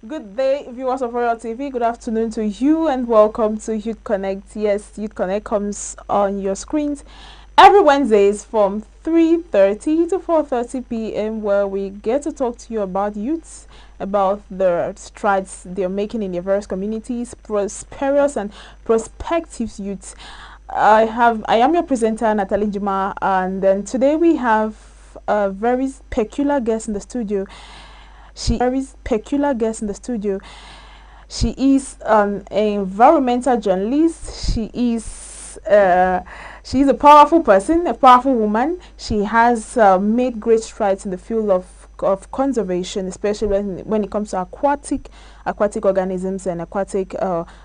Good day, viewers of Royal TV. Good afternoon to you and welcome to Youth Connect. Yes, Youth Connect comes on your screens every Wednesdays from 3:30 to 4:30 p.m. where we get to talk to you about youths, about the strides they're making in their various communities, prosperous and prospective youths. I am your presenter, Natalie Juma, and then today we have a very peculiar guest in the studio. She is an environmental journalist. She is a powerful person, a powerful woman. She has made great strides in the field of conservation, especially when it comes to aquatic organisms and aquatic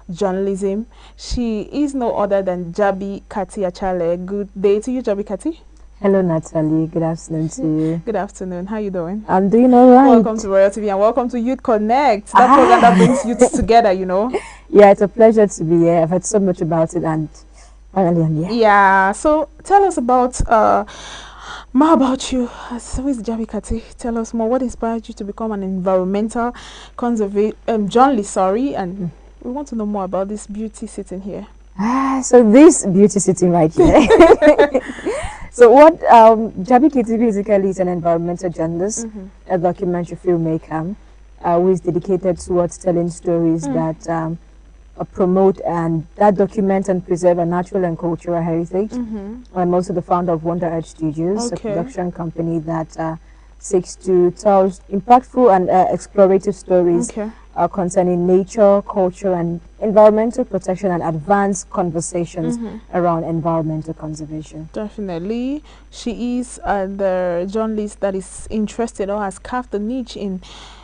journalism. She is no other than Jabi Kati Achale. Good day to you, Jabi Kati. Hello, Natalie. Good afternoon to you. Good afternoon. How are you doing? I'm doing all right. Welcome to Royal TV and welcome to Youth Connect. That program that brings youths together, you know. Yeah, it's a pleasure to be here. I've heard so much about it and finally I'm here. Yeah. So tell us about more about you. So is Jabi Kati. Tell us more. What inspired you to become an environmental journalist? And we want to know more about this beauty sitting here. So this beauty sitting right here. So what Jabi Kati basically is an environmental journalist, a documentary filmmaker, who is dedicated towards telling stories that promote and that document and preserve a natural and cultural heritage. I'm also the founder of Wonder Earth Studios, a production company that seeks to tell impactful and explorative stories concerning nature, culture, and environmental protection and advanced conversations around environmental conservation. Definitely. She is the journalist that is interested or has carved a niche in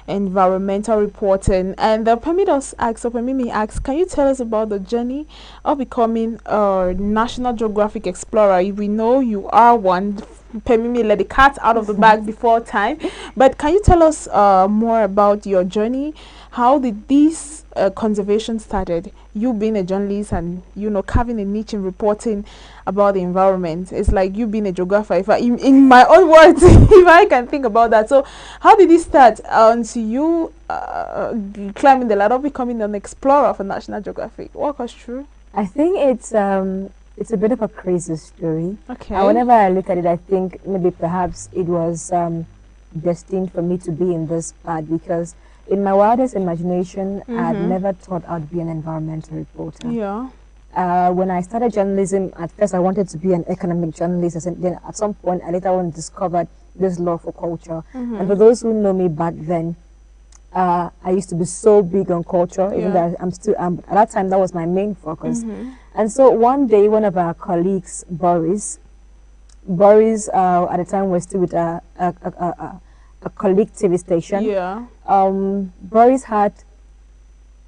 environmental reporting. And permit me ask, can you tell us about the journey of becoming a National Geographic explorer? We know you are one. Permit me let the cat out of the bag before time. But can you tell us more about your journey? How did this conservation started? You being a journalist and, you know, carving a niche in reporting about the environment. It's like you being a geographer. In my own words, if I can think about that. So how did this start until you climbing the ladder of becoming an explorer for National Geographic? Walk us through. I think it's a bit of a crazy story. Okay. Whenever I look at it, I think maybe perhaps it was destined for me to be in this part, because in my wildest imagination, I had never thought I'd be an environmental reporter. Yeah. When I started journalism, at first I wanted to be an economic journalist, and then at some point I later on discovered this love for culture. And for those who know me back then, I used to be so big on culture, even though I'm still, at that time that was my main focus. And so one day, one of our colleagues, Boris, at the time was still with a colleague TV station. Yeah. Boris had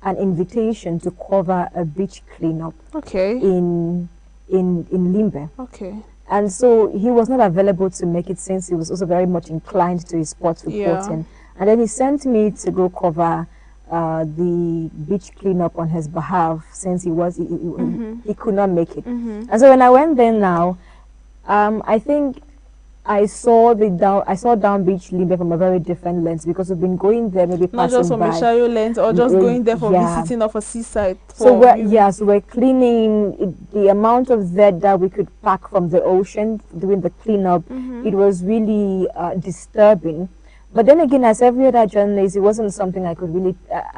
an invitation to cover a beach cleanup. Okay. In Limbe. Okay. And so he was not available to make it, since he was also very much inclined to his sports reporting. And then he sent me to go cover the beach cleanup on his behalf, since he could not make it. And so when I went there now, I think I saw down beach Limbe from a very different lens, because we've been going there maybe not just from a shallow lens, or just going there for visiting of a seaside. So we're cleaning the amount of dirt that we could pack from the ocean during the cleanup. It was really disturbing. But then again, as every other journalist, it wasn't something I could really,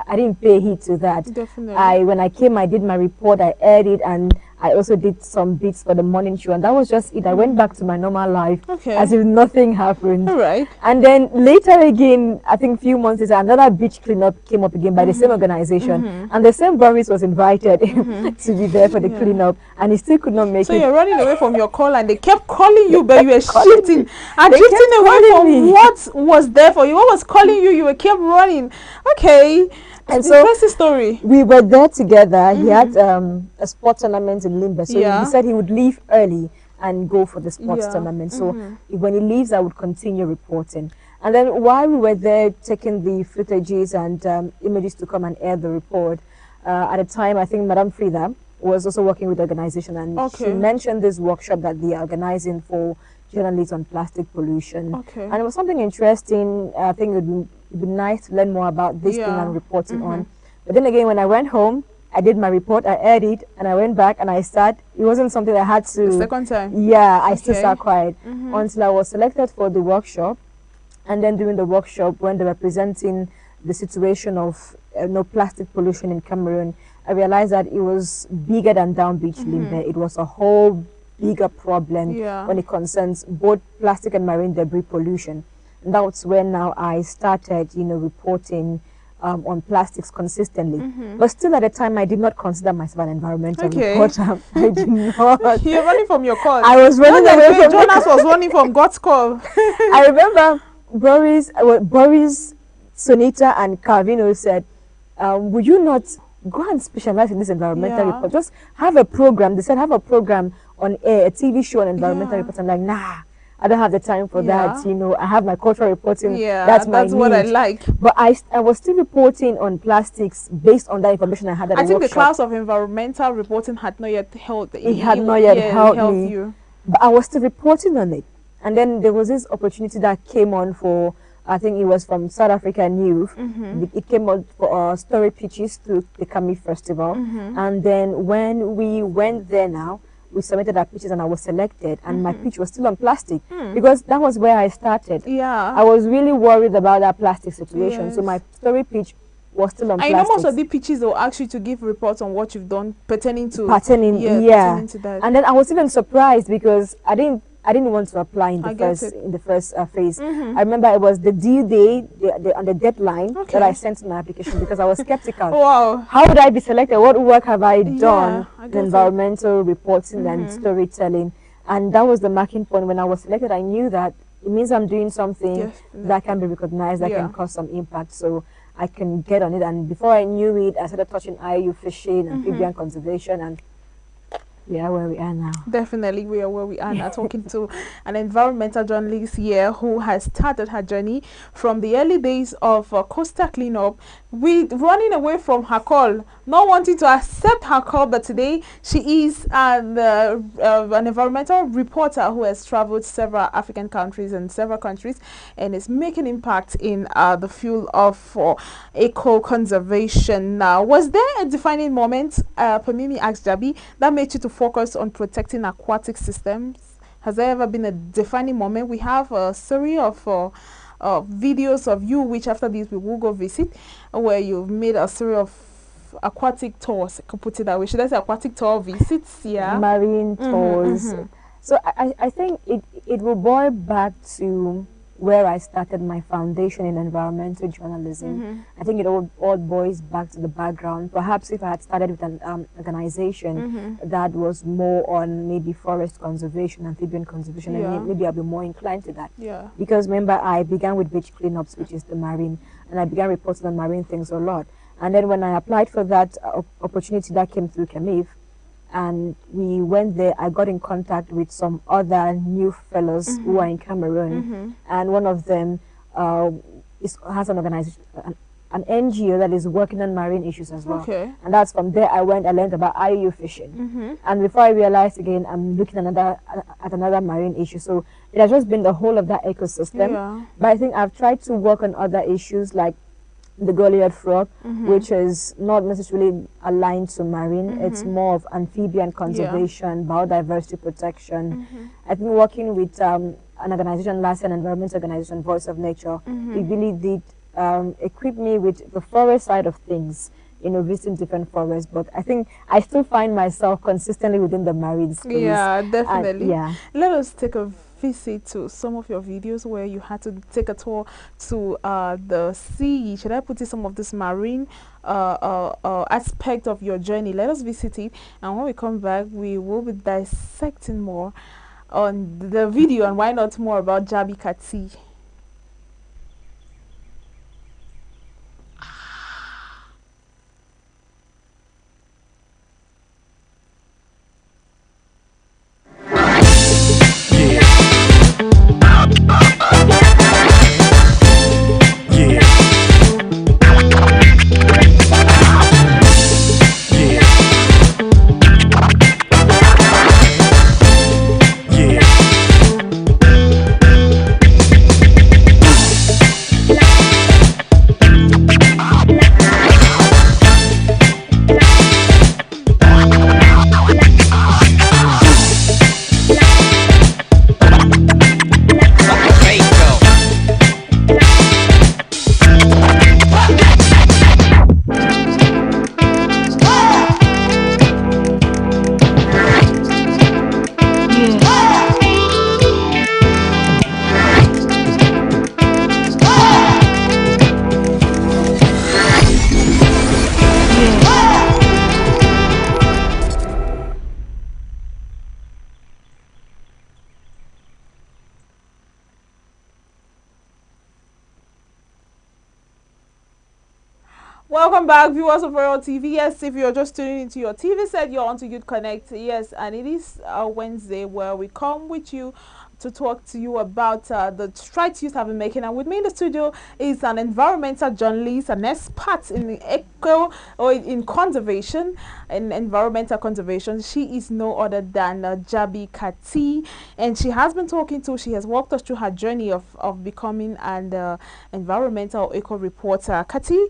I didn't pay heed to that. Definitely. When I came, I did my report, I aired it, and I also did some bits for the morning show, and that was just it. I went back to my normal life as if nothing happened. All right. And then later again, I think a few months later, another beach cleanup came up again by the same organization, and the same Boris was invited to be there for the cleanup, and he still could not make it. So you're running away from your call, and they kept calling you, but you were shifting and drifting away from what was there for you. What was calling you? You were kept running. Okay. And so what's the story? We were there together. He had a sports tournament in Limbe, so he said he would leave early and go for the sports tournament. So when he leaves, I would continue reporting. And then while we were there taking the footages and images to come and air the report, at the time I think Madame Frida was also working with the organization, and she mentioned this workshop that they are organizing for journalists on plastic pollution. And it was something interesting. I think it would it'd be nice to learn more about this thing Yeah. I'm reporting on. But then again, when I went home, I did my report, I edited, and I went back and I sat. It wasn't something I had to. The second time. Yeah, I still Okay. sat quiet until I was selected for the workshop. And then during the workshop, when they were presenting the situation of plastic pollution in Cameroon, I realized that it was bigger than Down Beach, Limbe. It was a whole bigger problem Yeah. when it concerns both plastic and marine debris pollution. And that's when now I started, reporting on plastics consistently. But still at the time, I did not consider myself an environmental Okay. reporter. I did not. You're running from your call. I was running Just away like from Jonas was running from God's call. I remember Boris, Sonita, and Carvino said, would you not go and specialize in this environmental Yeah. report? Just have a program. They said have a program on air, a TV show on environmental Yeah. reports. I'm like, nah, I don't have the time for that. Yeah. I have my cultural reporting. Yeah, that's my what I niche. like. But I was still reporting on plastics based on that information I had at I the think the workshop. class of environmental reporting had not yet held. It had not yet helped me. You. But I was still reporting on it. And then there was this opportunity that came on for, I think it was from South African Youth. It came on for story pitches to the Kami Festival. And then when we went there now, we submitted our pitches and I was selected. And my pitch was still on plastic because that was where I started. Yeah. I was really worried about that plastic situation. Yes. So my story pitch was still on I plastic. know most of the pitches they'll ask you to give reports on what you've done pertaining to Pertaining to that. And then I was even surprised because I didn't want to apply in I the get first it. in the first phase. I remember it was the due day and the deadline Okay. that I sent my application because I was skeptical. Wow. How would I be selected? What work have I done I in get it. environmental reporting and storytelling? And that was the marking point. When I was selected, I knew that it means I'm doing something Yes. that can be recognized, that Yeah. can cause some impact. So I can get on it. And before I knew it, I started touching IU fishing, amphibian conservation, and we are where we are now. Definitely, we are where we are now, talking to an environmental journalist here who has started her journey from the early days of coastal cleanup, with running away from her call, not wanting to accept her call. But today, she is an environmental reporter who has traveled several African countries and several countries, and is making impact in the field of eco conservation. Now, was there a defining moment, Pamimi asked Jabi, that made you to focus on protecting aquatic systems? Has there ever been a defining moment? We have a series of videos of you, which after this we will go visit, where you've made a series of aquatic tours. I could put it that way. Should I say aquatic tour visits? Yeah. Marine tours. So I think it will boil back to where I started my foundation in environmental journalism. I think it all boils back to the background. Perhaps if I had started with an organization that was more on maybe forest conservation, amphibian conservation, and maybe I'll be more inclined to that. Yeah. Because remember, I began with beach cleanups, which is the marine, and I began reporting on marine things a lot. And then when I applied for that opportunity that came through CAMIF, and we went there, I got in contact with some other new fellows who are in Cameroon, and one of them has an organization, an NGO that is working on marine issues as well. Okay. And that's from there I learned about IU fishing. And before I realized again, I'm looking at another marine issue. So it has just been the whole of that ecosystem. Yeah. But I think I've tried to work on other issues like the Goliath frog, which is not necessarily aligned to marine. It's more of amphibian conservation, biodiversity protection. I think working with an organization last year, an environmental organization, Voice of Nature, it really did equip me with the forest side of things, visiting different forests. But I think I still find myself consistently within the marine space. Yeah, definitely. Yeah. Let us take a visit to some of your videos where you had to take a tour to the sea. Should I put in some of this marine aspect of your journey? Let us visit it, and when we come back, we will be dissecting more on the video, and why not more about Jabi Kati. Welcome back, viewers of Royal TV. Yes, if you're just tuning into your TV set, you're on to Youth Connect. Yes, and it is Wednesday where we come with you to talk to you about the strides youth have been making. And with me in the studio is an environmental journalist, an expert in the eco or in conservation, in environmental conservation. She is no other than Jabi Kati, and she has walked us through her journey of becoming an environmental eco reporter. Kati,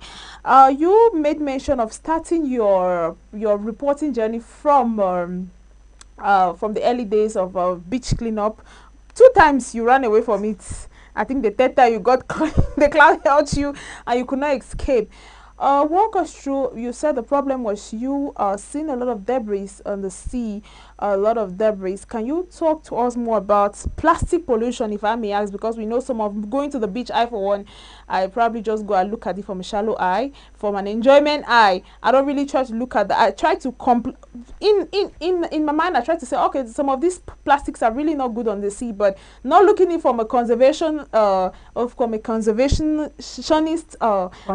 you made mention of starting your reporting journey from the early days of beach cleanup. Two times you ran away from it. I think the third time you got the cloud held you and you could not escape. Walk us through. You said the problem was you seeing a lot of debris on the sea, a lot of debris. Can you talk to us more about plastic pollution, if I may ask? Because we know some of going to the beach. I, for one, I probably just go and look at it from a shallow eye, from an enjoyment eye. I don't really try to look at that. I try to in my mind. I try to say, okay, some of these plastics are really not good on the sea, but not looking it from a conservation or from a conservationist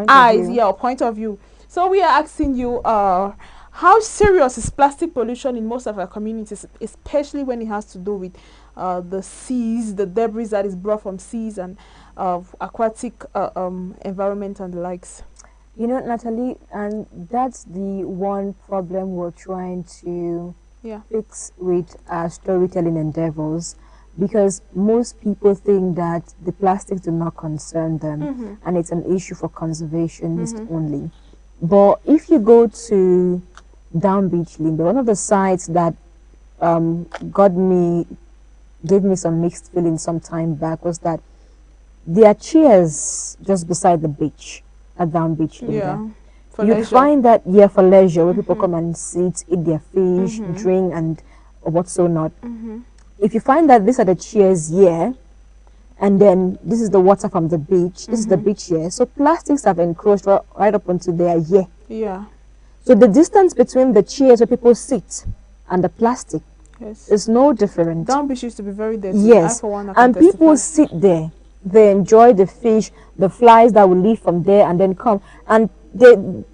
eyes, yeah, or point of view. So we are asking you, how serious is plastic pollution in most of our communities, especially when it has to do with the seas, the debris that is brought from seas and aquatic environment and the likes? You know, Natalie, and that's the one problem we're trying to fix with our storytelling endeavors, because most people think that the plastics do not concern them and it's an issue for conservationists only. But if you go to Down Beach Limbe, one of the sites that gave me some mixed feelings some time back was that there are chairs just beside the beach at Down Beach Limbe. Yeah, you find that, for leisure, where people come and sit, eat their fish, drink, and what so not. If you find that these are the chairs here, and then this is the water from the beach, this is the beach here, so plastics have encroached right up onto their here. Yeah. So the distance between the chairs where people sit and the plastic is no different. Down Beach used to be very dirty. Yes, and people sit there. They enjoy the fish, the flies that will leave from there and then come. And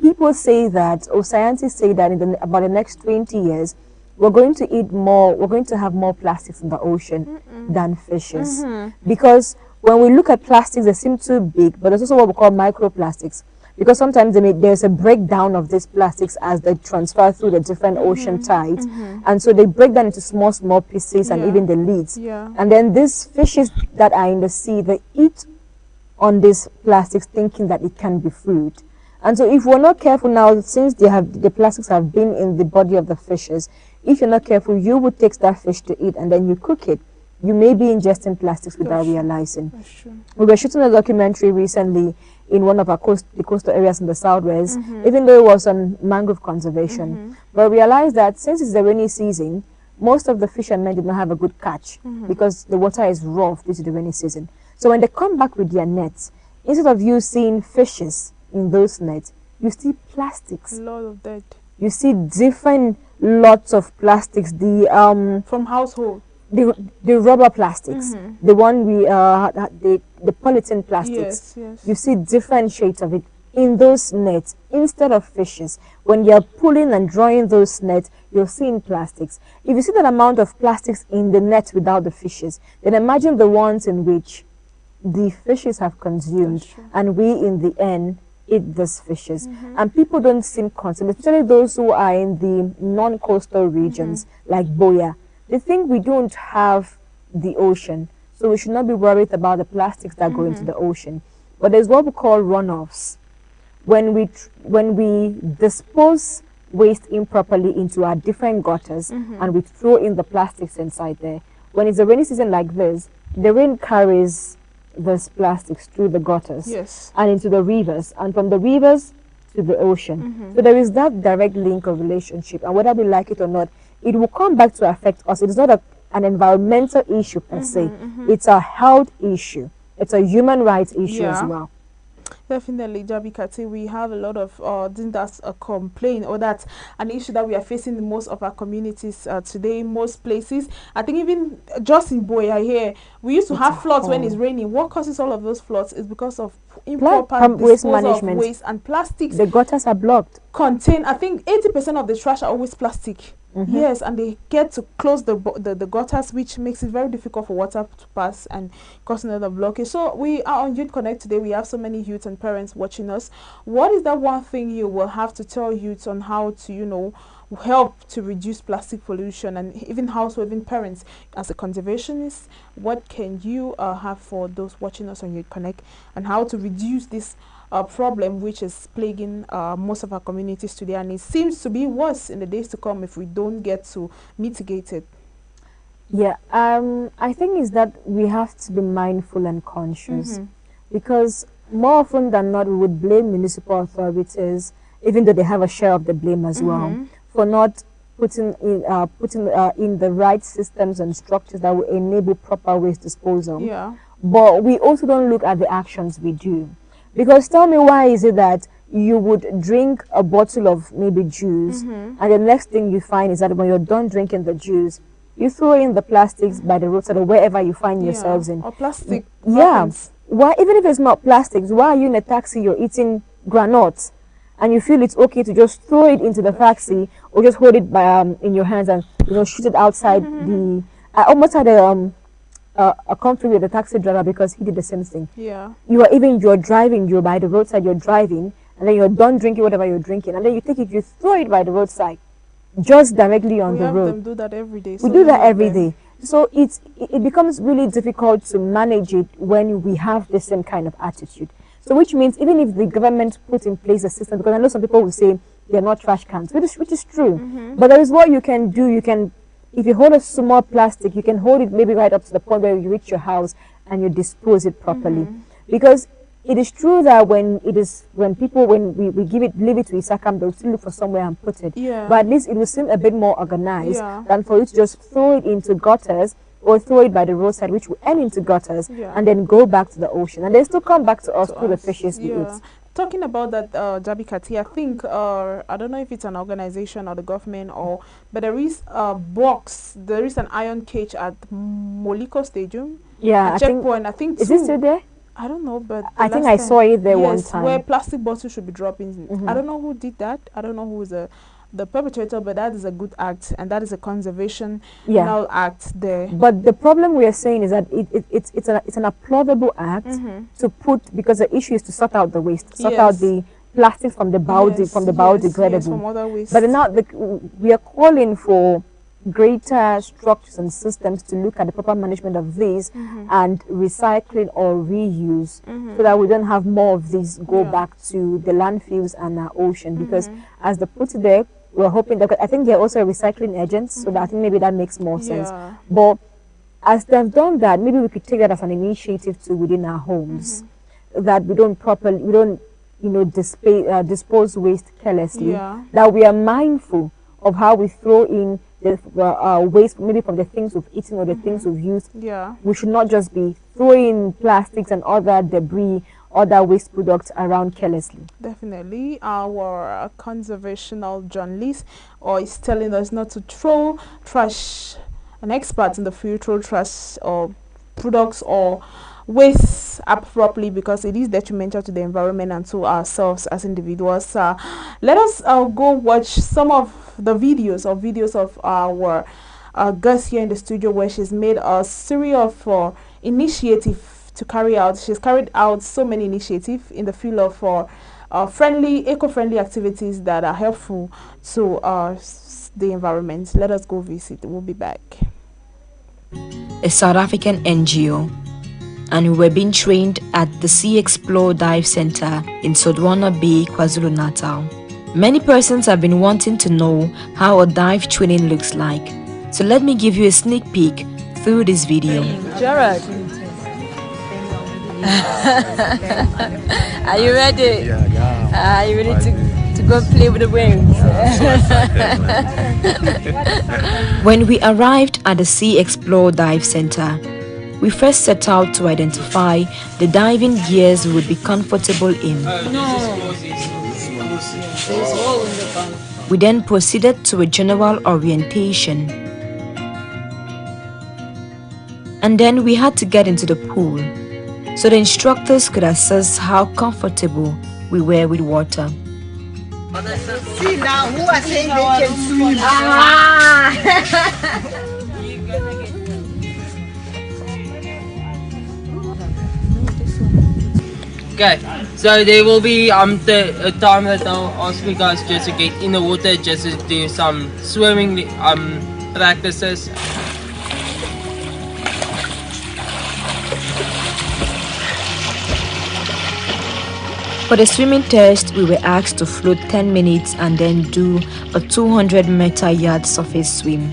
people say that, or scientists say that in about the next 20 years, we're going to have more plastics in the ocean than fishes. Because when we look at plastics, they seem too big, but there's also what we call microplastics. Because sometimes there's a breakdown of these plastics as they transfer through the different ocean tides. And so they break down into small pieces and even the leads. And then these fishes that are in the sea, they eat on these plastics thinking that it can be food. And so if we're not careful now, since the plastics have been in the body of the fishes, if you're not careful, you would take that fish to eat and then you cook it. You may be ingesting plastics without realizing. We were shooting a documentary recently in one of the coastal areas in the southwest, even though it was on mangrove conservation. But we realized that since it's the rainy season, most of the fishermen did not have a good catch because the water is rough due to the rainy season. So when they come back with their nets, instead of you seeing fishes in those nets, you see plastics. A lot of that. You see different lots of plastics. The from household. The rubber plastics, the one the polythene plastics. Yes. You see different shades of it in those nets instead of fishes. When you're pulling and drawing those nets, you're seeing plastics. If you see that amount of plastics in the net without the fishes, then imagine the ones in which the fishes have consumed, and we in the end eat those fishes. And people don't seem concerned, especially those who are in the non-coastal regions like Boya. They think we don't have the ocean, so we should not be worried about the plastics that go into the ocean. But there's what we call runoffs. When we dispose waste improperly into our different gutters and we throw in the plastics inside there, when it's a rainy season like this, the rain carries those plastics through the gutters and into the rivers, and from the rivers to the ocean. So there is that direct link of relationship, and whether we like it or not, it will come back to affect us. It is not an environmental issue per se. It's a health issue. It's a human rights issue as well. Definitely, Jabi Kati, we have a lot of, think that's a complaint, or that's an issue that we are facing in most of our communities today, most places. I think even just in Boya here, we used to It's a have floods when it's whole raining. What causes all of those floods is because of improper waste disposal of management. waste and plastics. The gutters are blocked. Contain, I think 80% of the trash are always plastic. Mm-hmm. Yes, and they get to close the gutters, which makes it very difficult for water to pass and causing another blockage. So we are on Youth Connect today. We have so many youth and parents watching us. What is that one thing you will have to tell youth on how to, help to reduce plastic pollution, and even household, even parents, as a conservationist? What can you have for those watching us on Youth Connect, and how to reduce this problem which is plaguing most of our communities today, and it seems to be worse in the days to come if we don't get to mitigate it? Yeah, I think is that we have to be mindful and conscious, because more often than not we would blame municipal authorities, even though they have a share of the blame as well, for not putting in the right systems and structures that will enable proper waste disposal. Yeah. But we also don't look at the actions we do. Because tell me, why is it that you would drink a bottle of maybe juice, and the next thing you find is that when you're done drinking the juice, you throw in the plastics by the roadside or wherever you find yourselves in. Or plastic. Yeah. Why, even if it's not plastics, why are you in a taxi, you're eating granuts, and you feel it's okay to just throw it into the taxi, or just hold it by in your hands and shoot it outside the... I almost had a conflict with the taxi driver because he did the same thing. Yeah. You're driving, you're by the roadside, you're driving, and then you're done drinking whatever you're drinking, and then you take it, you throw it by the roadside, just directly on the road. We have them do that every day. We do that every day. So it becomes really difficult to manage it when we have the same kind of attitude. So which means even if the government put in place a system, because I know some people will say they're not trash cans, which is true. But there is what you can do. You can, if you hold a small plastic, you can hold it maybe right up to the point where you reach your house and you dispose it properly. Because it is true that when we leave it to Isakam, they'll still look for somewhere and put it. Yeah. But at least it will seem a bit more organized than for you to just throw it into gutters or throw it by the roadside, which will end into gutters and then go back to the ocean. And they still come back to us through the fishes we eat. Talking about that, Jabi Kati, I think, I don't know if it's an organization or the government, but there is a box, there is an iron cage at Moliko Stadium. Yeah, checkpoint. I think is it still there? I don't know, but I think I saw it there one time. Where plastic bottles should be dropping. I don't know who did that. I don't know who is the perpetrator, but that is a good act, and that is a conservation act there. But the problem we are saying is that it's an applaudable act to put, because the issue is to sort out the waste, sort out the plastic from the biodegradable. From other waste. But now we are calling for greater structures and systems to look at the proper management of these and recycling or reuse, so that we don't have more of these go back to the landfills and our ocean. Because as they put it there, we're hoping that, I think they're also recycling agents, so that I think maybe that makes more sense. But as they've done that, maybe we could take that as an initiative to within our homes, that we don't dispose waste carelessly, that we are mindful of how we throw in the waste, maybe from the things we've eaten or the things we've used. We should not just be throwing plastics and other debris, other waste products around carelessly. Definitely. Our conservational journalist is telling us not to throw trash. An expert in the field, throw trash or products or waste up properly, because it is detrimental to the environment and to ourselves as individuals. Let us go watch some of the videos of our guest here in the studio, where she's made a series of initiative to carry out. She's carried out so many initiatives in the field of eco-friendly activities that are helpful to the environment. Let us go visit. We'll be back. A South African NGO, and we were being trained at the Sea Explore Dive Center in Sodwana Bay, KwaZulu-Natal. Many persons have been wanting to know how a dive training looks like, so let me give you a sneak peek through this video. Jared, are you ready? Are you ready to go play with the waves? When we arrived at the Sea Explore Dive Center, We first set out to identify the diving gears we would be comfortable in. We then proceeded to a general orientation. And then we had to get into the pool so the instructors could assess how comfortable we were with water. See now, who are saying they can swim? Okay, so there will be the time that they'll ask me guys just to get in the water, just to do some swimming practices. For the swimming test, we were asked to float 10 minutes and then do a 200-meter yard surface swim,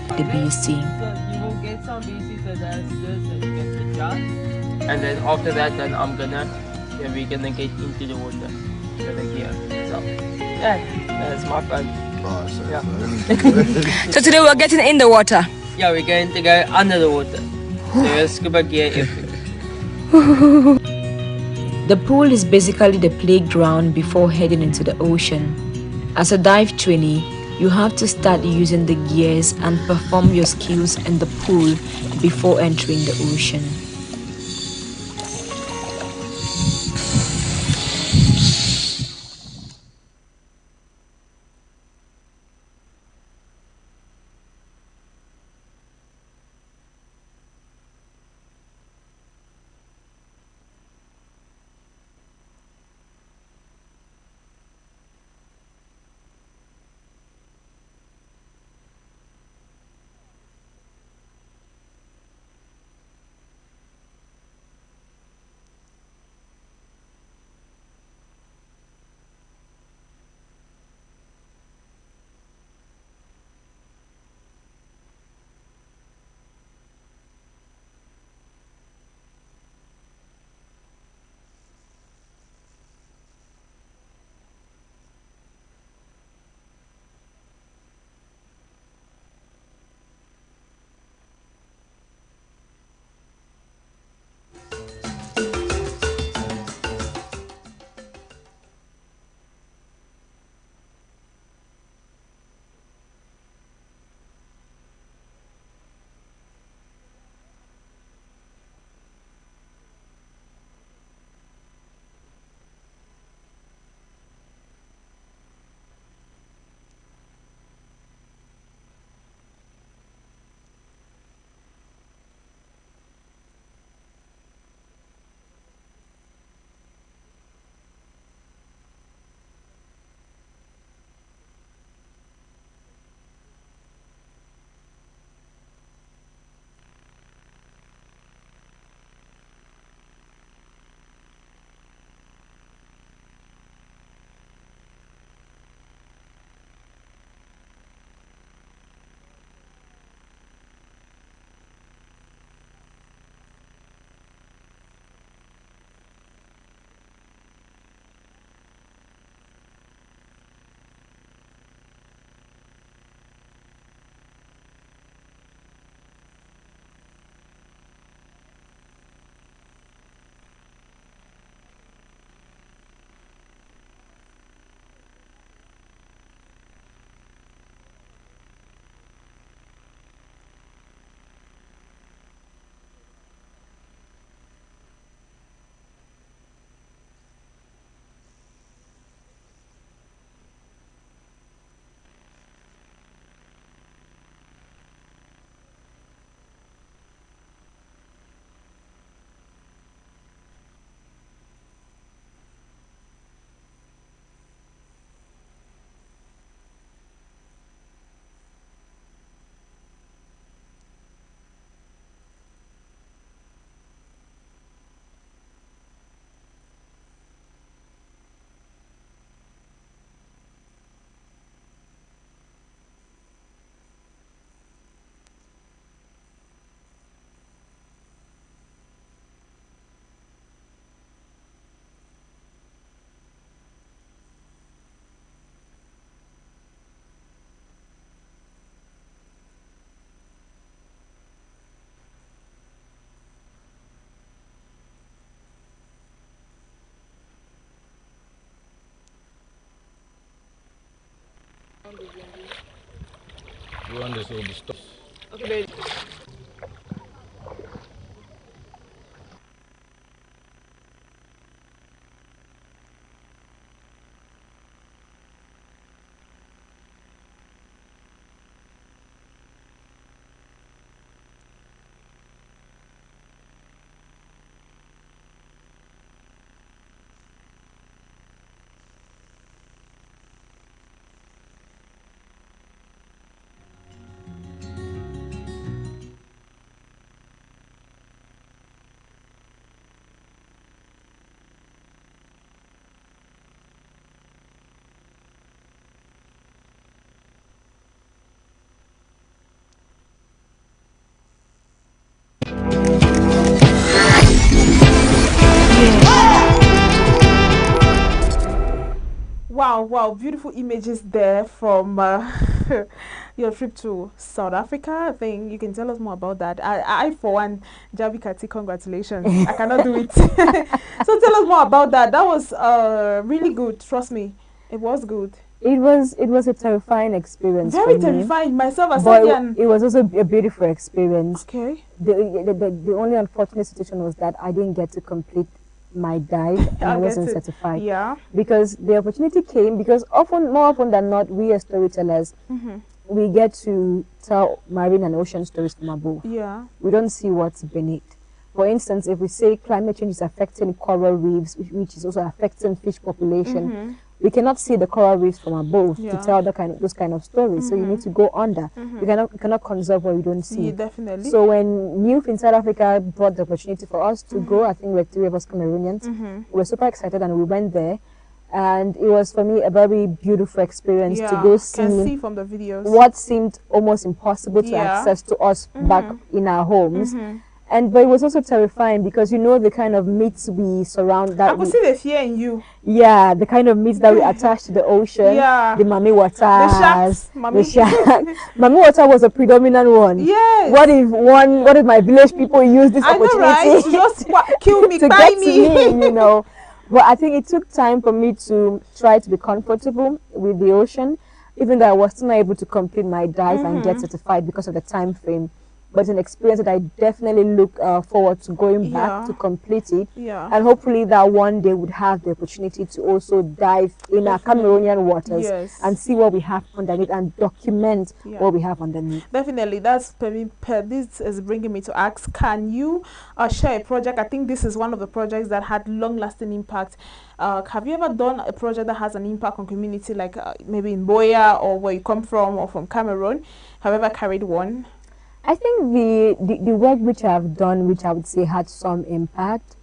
the BC. So you will get some BC, so that's this, so you get the jump. And then after that, then we're gonna get into the water. So the gear. So yeah, that's my fun. Yeah. So today we're getting in the water. Yeah, we're going to go under the water. So we're scuba gear everything. The pool is basically the playground before heading into the ocean. As a dive trainee, you have to start using the gears and perform your skills in the pool before entering the ocean. You want this will be stopped. Okay, baby. Wow, wow, beautiful images there from your trip to South Africa. I think you can tell us more about that. I for one, Jabi Kati, congratulations. I cannot do it. So tell us more about that. That was really good. Trust me, it was good. It was a terrifying experience Very for me, terrifying. Myself, I but sat there and it was also a beautiful experience. okay. The only unfortunate situation was that I didn't get to complete my dive and I I wasn't get it. certified. Yeah. Because the opportunity came because more often than not, we as storytellers, we get to tell marine and ocean stories from above. Yeah. We don't see what's beneath. For instance, if we say climate change is affecting coral reefs, which is also affecting fish population, we cannot see the coral reefs from above Yeah. to tell those kind of stories. So you need to go under. You cannot conserve what you don't see. Yeah, definitely. So when Youth in South Africa brought the opportunity for us to go, I think we're 3 of us Cameroonians. We were super excited and we went there. And it was for me a very beautiful experience Yeah, to go can see see from the videos. what seemed almost impossible to Yeah. access to us back in our homes. But it was also terrifying because you know the kind of myths we surround I that could we, see the fear in you. yeah, the kind of myths that we attach to the ocean. Yeah. The mami waters, The sharks, mommy. the shark. Mami water was a predominant one. Yes. What if my village people use this I know, opportunity right? To just kill me, to buy get me. to me, you know? But I think it took time for me to try to be comfortable with the ocean, even though I was still not able to complete my dive and get certified because of the time frame. But it's an experience that I definitely look forward to going back Yeah. to complete it. Yeah. And hopefully that one day would have the opportunity to also dive in our Cameroonian waters Yes. and see what we have underneath and document Yeah. what we have underneath. Definitely, this is bringing me to ask: can you share a project? I think this is one of the projects that had long-lasting impact. Have you ever done a project that has an impact on community, like maybe in Boya or where you come from, or from Cameroon? Have you ever carried one? I think the work which I've done, which I would say had some impact,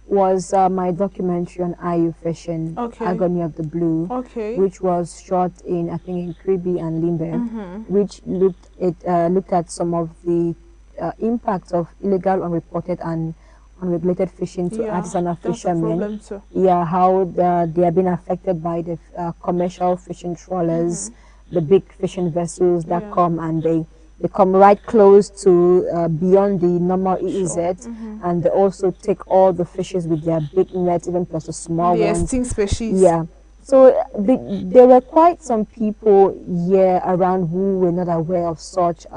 was my documentary on IU fishing, Okay. Agony of the Blue, Okay. which was shot in, I think, in Kribi and Limbe, which looked at some of the impacts of illegal, unreported, and unregulated fishing to artisanal that's a fishermen. problem too. Yeah, how they are being affected by the commercial fishing trawlers, the big fishing vessels that come and they come right close to beyond the normal EEZ, and they also take all the fishes with their big net, even plus the small The ones. extinct species. Yeah. So there were quite some people here around who were not aware of such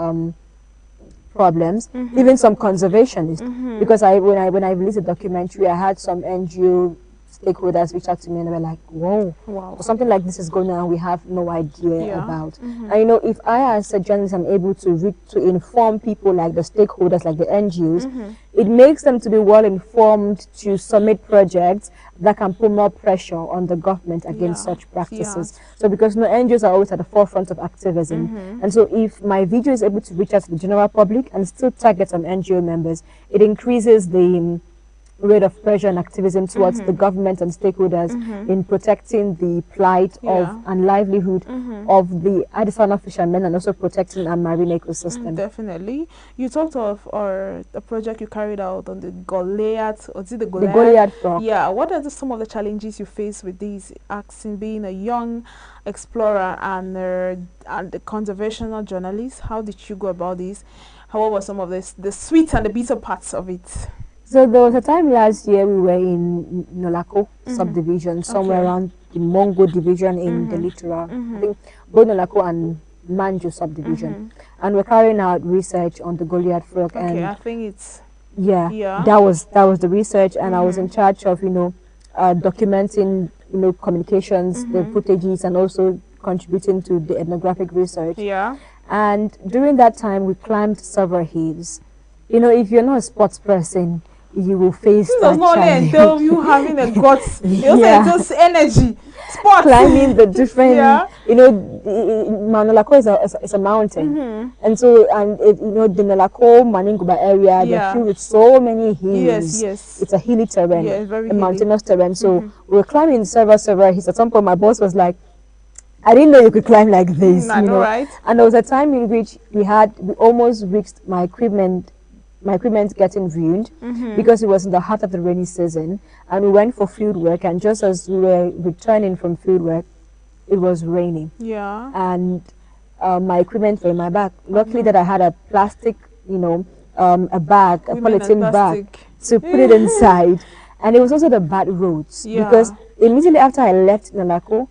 problems, even some conservationists. Because when I released the documentary, I had some NGO stakeholders reach out to me and they were like, whoa, Wow. something like this is going on, we have no idea Yeah. about. And you know, if I as a journalist am able to inform people like the stakeholders, like the NGOs, it makes them to be well informed to submit projects that can put more pressure on the government against such practices. So because NGOs are always at the forefront of activism, and so if my video is able to reach out to the general public and still target some NGO members, it increases the rate of pressure and activism towards the government and stakeholders in protecting the plight of and livelihood of the artisanal fishermen and also protecting our marine ecosystem. Definitely. You talked of the project you carried out on the Goliath, or is it the The Goliath? Goliath Frog. Yeah. What are some of the challenges you face with these acts in being a young explorer and the conservational journalist? How did you go about this? What were some of the sweet and the bitter parts of it? So there was a time last year we were in Nolako subdivision, somewhere around the Mongo division in the littoral. I think both Nalako and Manjo subdivision. And we're carrying out research on the Goliath frog. Okay, And I think it's yeah, that was the research, and I was in charge of documenting communications, the footages, and also contributing to the ethnographic research. yeah. And during that time, we climbed several hills. If you're not a sports person, you will face This that does not only challenge. entail you having a guts, it also Yeah. entails energy, sports. Climbing the different, Yeah. Manolako is a mountain, and so the Nalako Maninguba area, Yeah. they're filled with so many hills. Yes, yes. It's a hilly terrain, Yeah, very a hilly. mountainous terrain. So we were climbing several hills. At some point, my boss was like, "I didn't know you could climb like this." I know, right? And there was a time in which we almost reached my equipment getting ruined because it was in the heart of the rainy season, and we went for field work, and just as we were returning from field work, it was raining, Yeah. and my equipment fell in my bag. Luckily that I had a plastic, a bag, a Women and polythene bag plastic. to put it inside. And it was also the bad roads, Yeah. because immediately after I left Nalako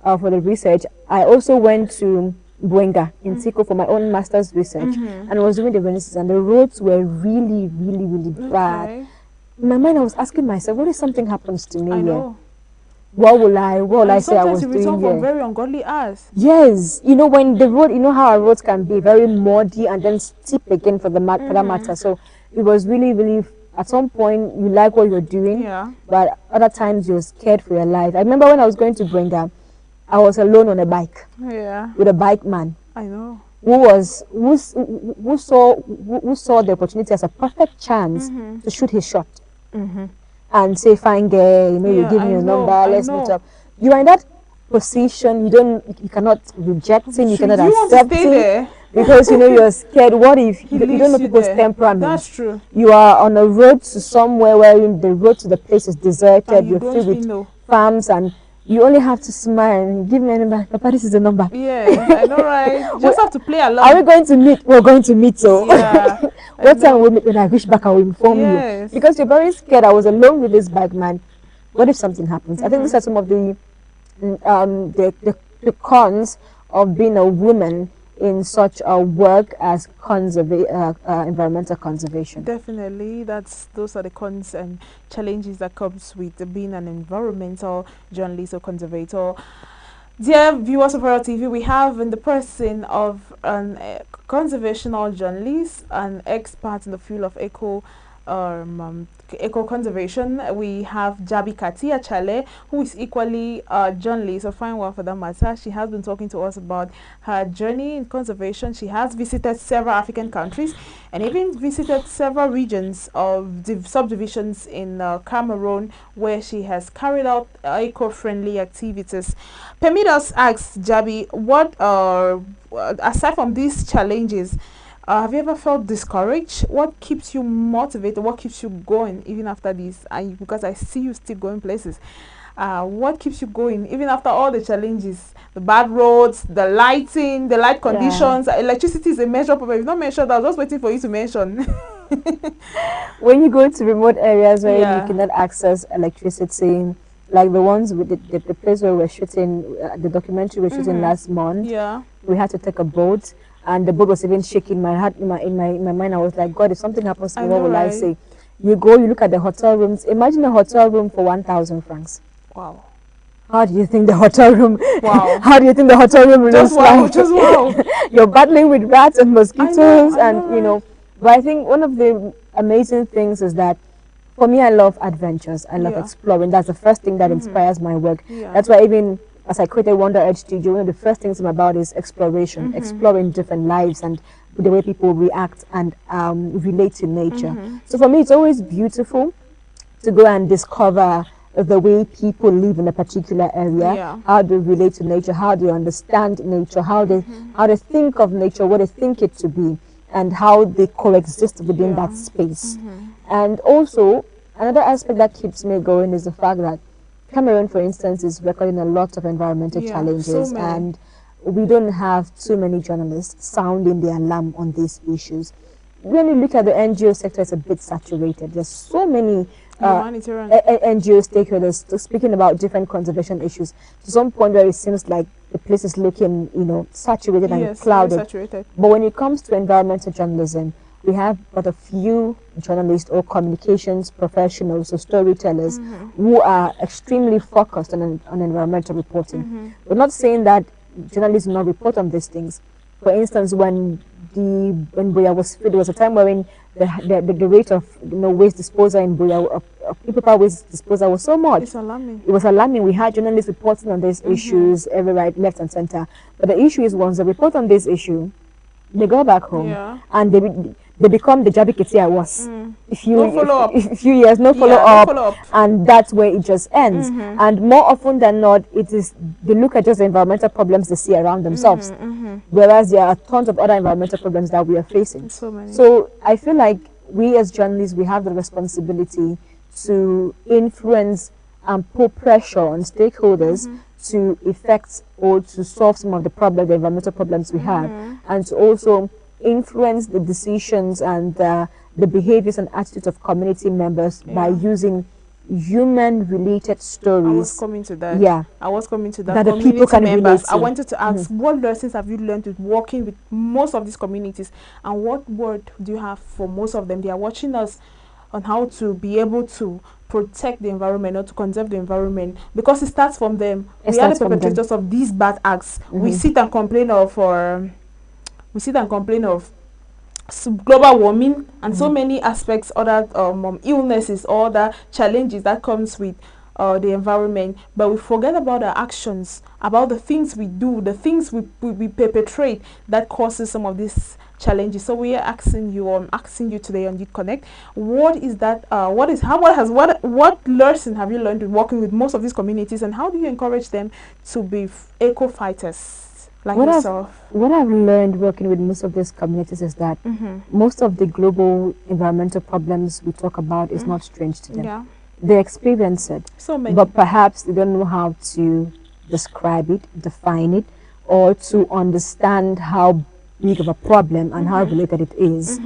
for the research, I also went to Buenga in Tiko for my own master's research, and I was doing the rainy season, and the roads were really, really, really bad. Okay. In my mind, I was asking myself, what if something happens to me I here? know. What will I And say I sometimes was you return doing from here? very ungodly hours. Yes, when the road, how our roads can be very muddy and then steep again for that matter. So it was really, really, at some point you like what you're doing, Yeah. but other times you're scared for your life. I remember when I was going to Buenga, I was alone on a bike Yeah. with a bike man I know. who saw the opportunity as a perfect chance to shoot his shot and say, "Fine girl, you Yeah, give me I your know, number, I let's know. meet up." You are in that position, you cannot reject him, you Should cannot you want to accept stay him, there? because you're scared. What if He you don't leaves know you people's there. temperament? That's true. You are on a road to somewhere where the road to the place is deserted, And you you're don't filled with know. farms, and you only have to smile and give me a number. Papa, this is the number. Yeah, I know, right? Just have to play along. Are we going to meet? We're going to meet. So Yeah. I what time know. will meet? When I reach back, I will inform Yes. you, because you're very scared. I was alone with this bike man. What if something happens? I think these are some of the cons of being a woman in such a work as environmental conservation. Definitely, those are the cons and challenges that comes with being an environmental journalist or conservator. Dear viewers of Royal TV, we have in the person of an conservational journalist, an expert in the field of eco conservation. We have Jabi Katia Chale, who is equally a journalist, a fine one for that matter. She has been talking to us about her journey in conservation. She has visited several African countries and even visited several regions of the subdivisions in Cameroon, where she has carried out eco-friendly activities. Permit us ask Jabi, what aside from these challenges, have you ever felt discouraged? What keeps you motivated? What keeps you going even after this? Because I see you still going places. What keeps you going even after all the challenges? The bad roads, the lighting, the light conditions. Electricity is a major problem. You've not mentioned that. I was just waiting for you to mention. When you go to remote areas where Yeah. you cannot access electricity, like the ones with the place where we're shooting, the documentary we're shooting last month, Yeah. we had to take a boat, and the boat was even shaking. My heart, in my mind, I was like, God, if something happens to me, I what know, will I right? say? You go, you look at the hotel rooms. Imagine a hotel room for 1,000 francs. Wow. How do you think the hotel room? Wow. How do you think the hotel room Just looks wow. like? Just wow. You're battling with rats and mosquitoes, I and know, But I think one of the amazing things is that, for me, I love adventures. I love Yeah. exploring. That's the first thing that inspires my work. Yeah. That's why even as I created Wonder Edge Studio, one of the first things I'm about is exploration, exploring different lives and the way people react and relate to nature. So for me, it's always beautiful to go and discover the way people live in a particular area, Yeah. how they relate to nature, how they understand nature, how they think of nature, what they think it to be, and how they coexist within that space. And also, another aspect that keeps me going is the fact that Cameroon, for instance, is recording a lot of environmental Yeah, challenges, so many. and we don't have too many journalists sounding the alarm on these issues. When you look at the NGO sector, it's a bit saturated. There's so many Humanitarian. NGO stakeholders speaking about different conservation issues to some point where it seems like the place is looking, saturated and Yes, very clouded. saturated. But when it comes to environmental journalism, we have but a few journalists or communications professionals or storytellers who are extremely focused on environmental reporting. We're not saying that journalists do not report on these things. For instance, when Buea was free, there was a time wherein the rate of waste disposal in Buea, paper waste disposal was so much. It's alarming. It was alarming. We had journalists reporting on these issues every right, left, and center. But the issue is, once they report on this issue, they go back home and they become the Jabi Kiti I was. If you No follow up. If few years, no follow up, and that's where it just ends. And more often than not, it is they look at just the environmental problems they see around themselves, whereas there are tons of other environmental problems that we are facing. So many. So I feel like we as journalists, we have the responsibility to influence and put pressure on stakeholders to effect or to solve some of the problems, the environmental problems we have, and to also influence the decisions and the behaviors and attitudes of community members by using human-related stories. I was coming to that. Yeah. I was coming to that. That the Community people can members. relate to. I wanted to ask, what lessons have you learned with working with most of these communities, and what word do you have for most of them? They are watching us on how to be able to protect the environment or to conserve the environment, because it starts from them. We are the perpetrators of these bad acts. We sit and complain of global warming and so many aspects, other illnesses, other challenges that comes with the environment, but we forget about our actions, about the things we do, the things we perpetrate that causes some of these challenges. So we are asking you today on Youth Connect, what lesson have you learned in working with most of these communities, and how do you encourage them to be eco fighters like yourself? What I've learned working with most of these communities is that most of the global environmental problems we talk about is not strange to them. Yeah. They experience it, so many, but perhaps they don't know how to describe it, define it, or to understand how big of a problem and how related it is.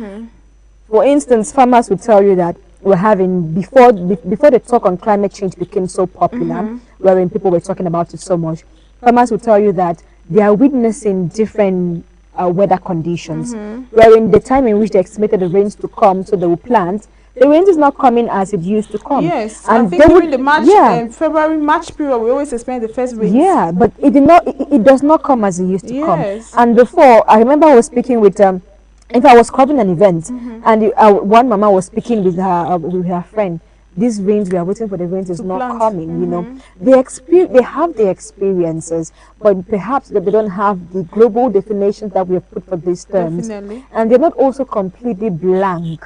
For instance, farmers will tell you that we're having, before the talk on climate change became so popular, wherein people were talking about it so much, farmers will tell you that they are witnessing different weather conditions, wherein the time in which they estimated the rains to come, so they will plant, the rain is not coming as it used to come. Yes, and I think during the March, February, March period, we always expect the first rains. Yeah, but it did not. It does not come as it used to come. Yes. And before, I remember I was speaking with if I was covering an event, and one mama was speaking with her friend. These rains, we are waiting for the rains, is not coming. You know, they have the experiences, but perhaps that they don't have the global definitions that we have put for these terms, and they're not also completely blank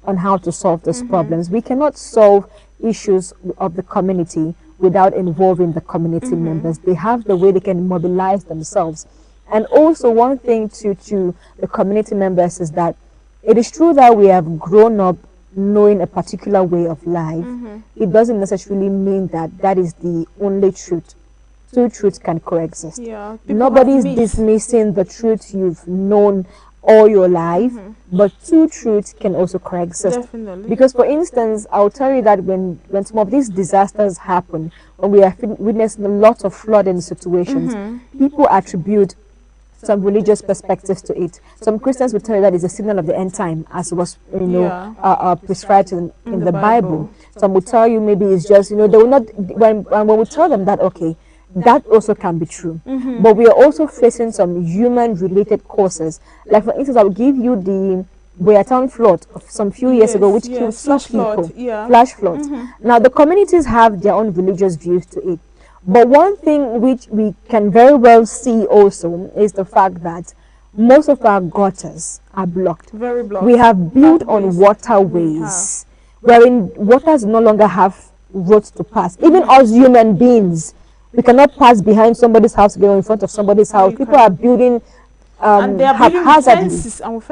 on how to solve these problems. We cannot solve issues of the community without involving the community members. They have the way they can mobilize themselves. And also one thing to the community members is that it is true that we have grown up knowing a particular way of life. It doesn't necessarily mean that that is the only truth. Two truths can coexist. Yeah, nobody is dismissing the truth you've known all your life, but two truths can also coexist. Definitely. Because, for instance, I'll tell you that when some of these disasters happen, when we are witnessing a lot of flooding situations, people attribute some religious perspectives to it. Some Christians will tell you that it's a signal of the end time, as was prescribed in the Bible. Some will tell you maybe it's just they will not. When we tell them that, okay, that also can be true, but we are also facing some human-related causes. Like, for instance, I'll give you the Boyatown flood of some few years ago, which killed two people. Flash flood. Now, the communities have their own religious views to it, but one thing which we can very well see also is the fact that most of our gutters are blocked. Very blocked. We have built on waterways, wherein waters no longer have roads to pass. Even us human beings, we cannot pass behind somebody's house, go in front of somebody's house. People are building and they are building fences. And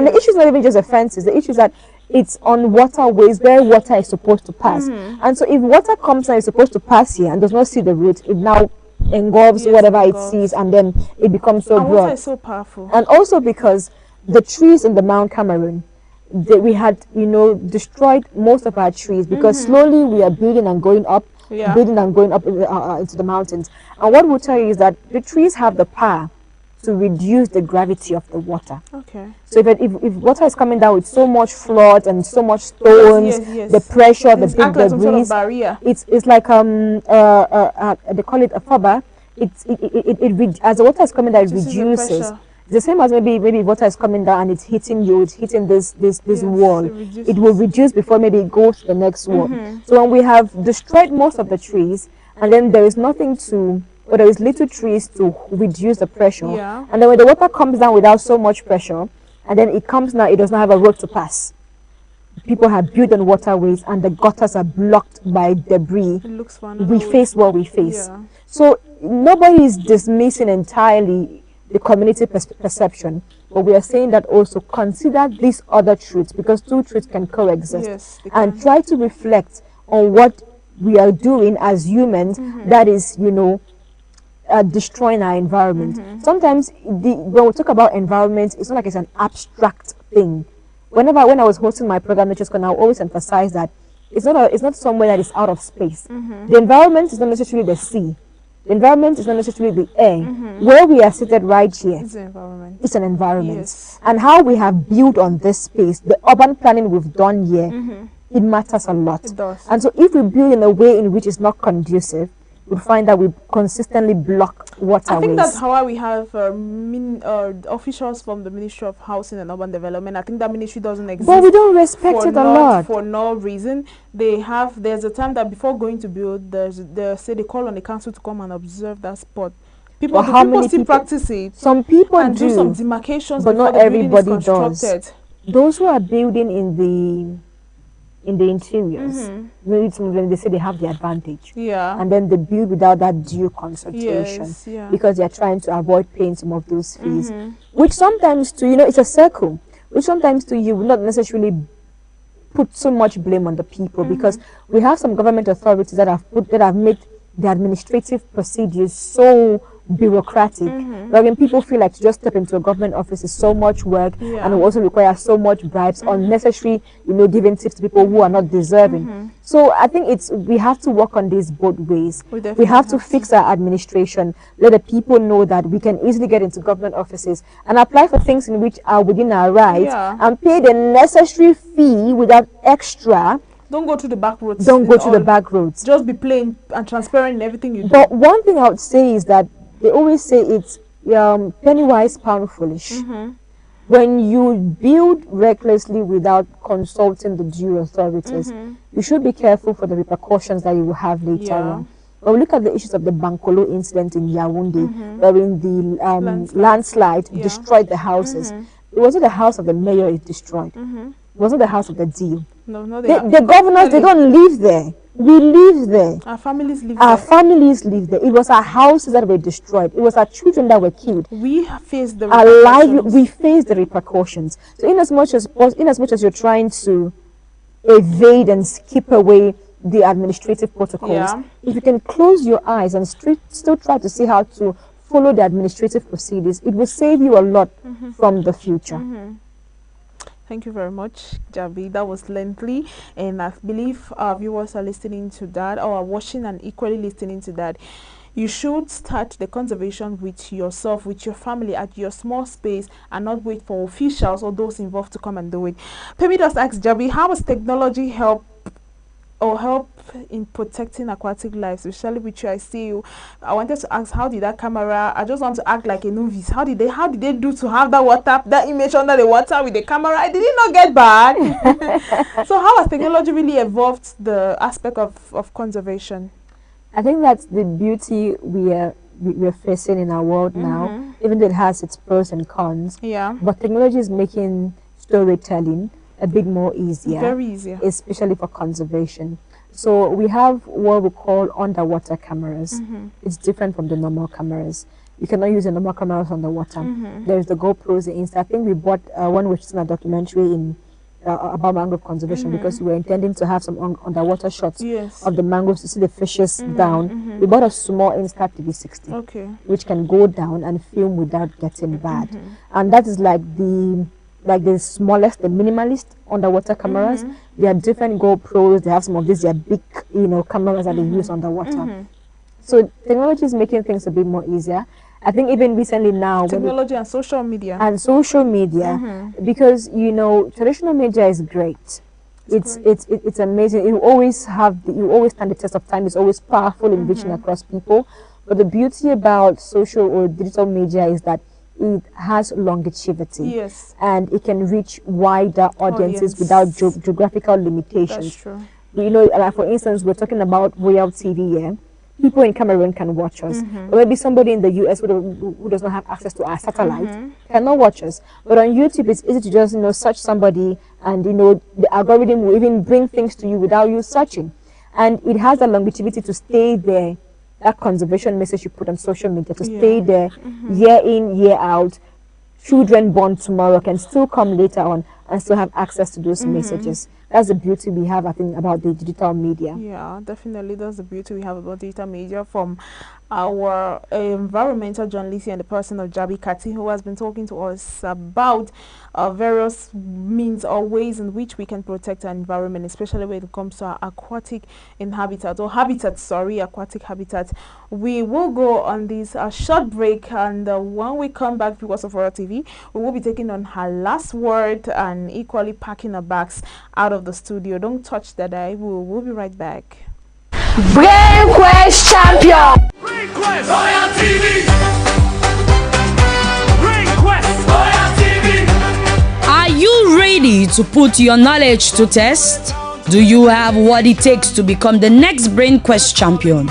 the issue is not even just the fences. The issue is that it's on waterways where water is supposed to pass. And so if water comes and is supposed to pass here and does not see the route, it now engulfs whatever it sees, and then it becomes so broad. Water is so powerful. And also because the trees in the Mount Cameroon, we had, destroyed most of our trees because slowly we are building and going up, Yeah. building and going up into the mountains. And what we'll tell you is that the trees have the power to reduce the gravity of the water. Okay. So if water is coming down with so much flood and so much stones, Yes. the pressure, the It's big act like some sort of debris, barrier. it's like they call it a faba. As the water is coming down, it Reduces the reduces. pressure. The same as maybe water is coming down and it's hitting you, it's hitting this Yes, wall. it It reduces. will reduce before maybe it goes to the next wall. So when we have destroyed most of the trees, and then there is nothing to, or there is little trees to reduce the pressure, Yeah. and then when the water comes down without so much pressure, and then it comes now, it does not have a road to pass. People have built on waterways, and the gutters are blocked by debris. It looks fun. We face what we face. Yeah. So nobody is dismissing entirely the community perception, but we are saying that also consider these other truths, because two truths can coexist, Yes. they and can. try to reflect on what we are doing as humans that is, destroying our environment. Sometimes when we talk about environment, it's not like it's an abstract thing. When I was hosting my program, Nature's Corner, I always emphasize that it's not somewhere that is out of space. The environment is not necessarily the sea. The environment is not necessarily the air. Where we are seated right here, It's the environment. it's an environment. Yes. And how we have built on this space, the urban planning we've done here, it matters a lot. It does. And so if we build in a way in which is not conducive, we'll find that we consistently block waterways. I think that's how we have officials from the Ministry of Housing and Urban Development. I think that ministry doesn't exist. But we don't respect for it a not- lot. For no reason. There's a time that before going to build, they call on the council to come and observe that spot. People, But how people many still people- practice it Some people and do some do, demarcations but before not the building is everybody does. constructed. Those who are building in the interiors, maybe some of them, they say they have the advantage. Yeah. And then they build without that due consultation, Yes, yeah. because they are trying to avoid paying some of those fees, which sometimes to it's a circle, which sometimes to you will not necessarily put so much blame on the people, because we have some government authorities that have made the administrative procedures so bureaucratic, wherein people feel like to just step into a government office is so much work, Yeah. and it also requires so much bribes, unnecessary, giving tips to people who are not deserving. So I think we have to work on this both ways. We We definitely have to have fix our administration, let the people know that we can easily get into government offices and apply for things in which are within our rights, Yeah. and pay the necessary fee without extra. Don't go through the back roads. Don't go in to the all. back roads. Just be plain and transparent in everything you do. But one thing I would say is that they always say it's penny wise, pound foolish. When you build recklessly without consulting the due authorities, you should be careful for the repercussions that you will have later Yeah. on. When we look at the issues of the Bankolo incident in Yaoundé, wherein the landslide Yeah. destroyed the houses, it wasn't the house of the mayor it destroyed. It wasn't the house of the deal. No, The governors, they don't live there. We live there. Our families live Our there. families live there. It was our houses that were destroyed. It was our children that were killed. We face the Our life, repercussions. we face the repercussions. So in as much as you're trying to evade and skip away the administrative protocols, Yeah. if you can close your eyes and still try to see how to follow the administrative procedures, it will save you a lot from the future. Thank you very much, Jabi. That was lengthy, and I believe our viewers are listening to that, or are watching and equally listening to that. You should start the conservation with yourself, with your family, at your small space, and not wait for officials or those involved to come and do it. Permit us to ask Jabi, how does technology help in protecting aquatic life, especially with you? I see you. I wanted to ask, how did that camera, I just want to act like a novice, how did they do to have that image under the water with the camera? I did it not get bad. So how has technology really evolved the aspect of conservation? I think that's the beauty we're facing in our world now, even though it has its pros and cons. Yeah. But technology is making storytelling a bit more easier, Very easier. especially for conservation. So we have what we call underwater cameras. It's different from the normal cameras. You cannot use the normal cameras underwater. There's the GoPros, the Insta. I think we bought one which is in a documentary in about mangrove conservation, because we were intending to have some underwater shots Yes. of the mangroves to see the fishes down. We bought a small Insta TV60, Okay. which can go down and film without getting bad. And that is like the like the smallest, the minimalist underwater cameras. They are different GoPros. They have some of these. They are big, cameras that they use underwater. So technology is making things a bit more easier. I think even recently now, technology and social media. Because traditional media is great. It's amazing. You always stand the test of time. It's always powerful in reaching across people. But the beauty about social or digital media is that it has longevity. Yes. And it can reach wider audiences without geographical limitations. That's true. Like for instance, we're talking about Royal TV here. People in Cameroon can watch us. Or maybe somebody in the US who does not have access to our satellite cannot watch us. But on YouTube, it's easy to just search somebody, and the algorithm will even bring things to you without you searching. And it has a longevity to stay there. That conservation message you put on social media to stay there year in, year out. Children born tomorrow can still come later on and still have access to those messages. That's the beauty we have, I think, about the digital media. Yeah, definitely. That's the beauty we have about digital media, from our environmental journalist and the person of Jabi Kati, who has been talking to us about various means or ways in which we can protect our environment, especially when it comes to our aquatic aquatic habitat. We will go on this short break, and when we come back, viewers of Royal TV, we will be taking on her last word and equally packing our bags out of the studio. Don't touch that eye. We'll be right back. Brain Quest Champion! Brain Quest Royal TV! Brain Quest Royal TV! Are you ready to put your knowledge to test? Do you have what it takes to become the next Brain Quest champion?